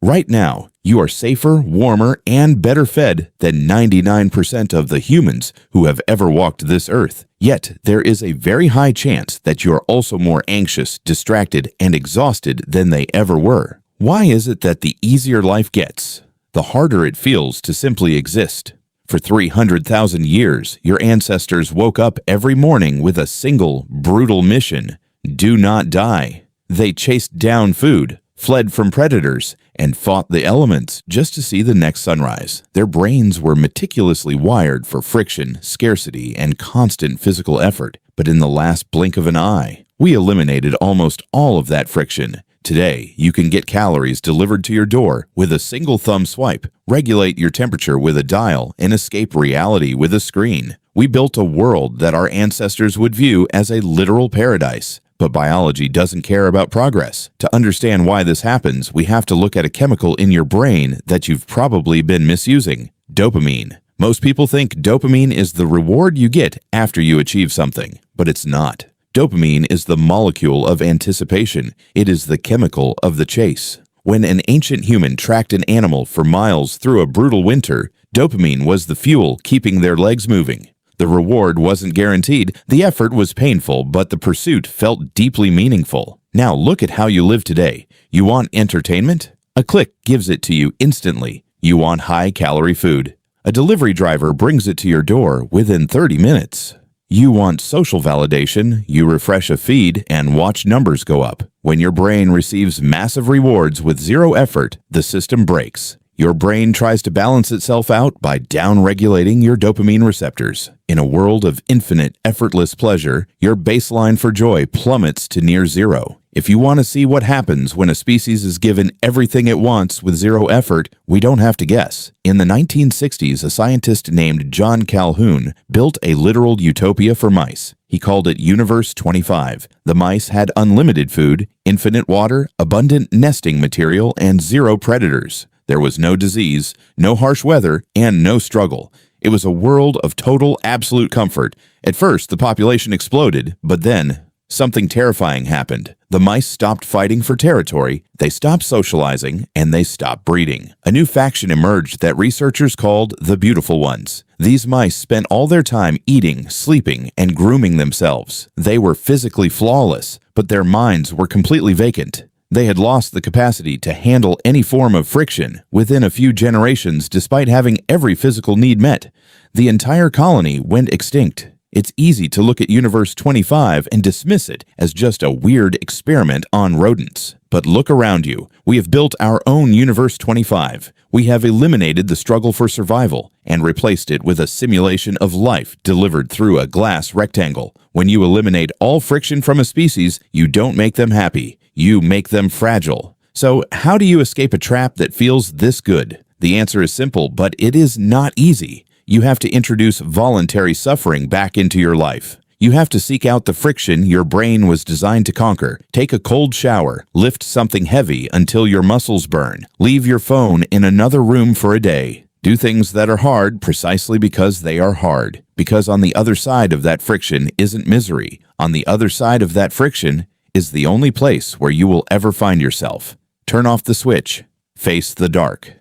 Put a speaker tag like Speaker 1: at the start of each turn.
Speaker 1: Right now, you are safer, warmer, and better fed than 99% of the humans who have ever walked this earth. Yet, there is a very high chance that you are also more anxious, distracted, and exhausted than they ever were. Why is it that the easier life gets, the harder it feels to simply exist? For 300,000 years, your ancestors woke up every morning with a single, brutal mission: do not die. They chased down food, fled from predators, and fought the elements just to see the next sunrise. Their brains were meticulously wired for friction, scarcity, and constant physical effort. But in the last blink of an eye, we eliminated almost all of that friction. Today, you can get calories delivered to your door with a single thumb swipe, regulate your temperature with a dial, and escape reality with a screen. We built a world that our ancestors would view as a literal paradise. But biology doesn't care about progress. To understand why this happens, we have to look at a chemical in your brain that you've probably been misusing: dopamine. Most people think dopamine is the reward you get after you achieve something, but it's not. Dopamine is the molecule of anticipation. It is the chemical of the chase. When an ancient human tracked an animal for miles through a brutal winter, dopamine was the fuel keeping their legs moving. The reward wasn't guaranteed, the effort was painful, but the pursuit felt deeply meaningful. Now look at how you live today. You want entertainment? A click gives it to you instantly. You want high-calorie food? A delivery driver brings it to your door within 30 minutes. You want social validation? You refresh a feed and watch numbers go up. When your brain receives massive rewards with zero effort, the system breaks. Your brain tries to balance itself out by down-regulating your dopamine receptors. In a world of infinite, effortless pleasure, your baseline for joy plummets to near zero. If you want to see what happens when a species is given everything it wants with zero effort, we don't have to guess. In the 1960s, a scientist named John Calhoun built a literal utopia for mice. He called it Universe 25. The mice had unlimited food, infinite water, abundant nesting material, and zero predators. There was no disease, no harsh weather, and no struggle. It was a world of total, absolute comfort. At first, the population exploded, but then something terrifying happened. The mice stopped fighting for territory, they stopped socializing, and they stopped breeding. A new faction emerged that researchers called the Beautiful Ones. These mice spent all their time eating, sleeping, and grooming themselves. They were physically flawless, but their minds were completely vacant. They had lost the capacity to handle any form of friction within a few generations despite having every physical need met. The entire colony went extinct. It's easy to look at Universe 25 and dismiss it as just a weird experiment on rodents. But look around you. We have built our own Universe 25. We have eliminated the struggle for survival and replaced it with a simulation of life delivered through a glass rectangle. When you eliminate all friction from a species, you don't make them happy. You make them fragile. So how do you escape a trap that feels this good? The answer is simple, but it is not easy. You have to introduce voluntary suffering back into your life. You have to seek out the friction your brain was designed to conquer. Take a cold shower, lift something heavy until your muscles burn, leave your phone in another room for a day. Do things that are hard precisely because they are hard. Because on the other side of that friction isn't misery. On the other side of that friction is the only place where you will ever find yourself. Turn off the switch. Face the dark.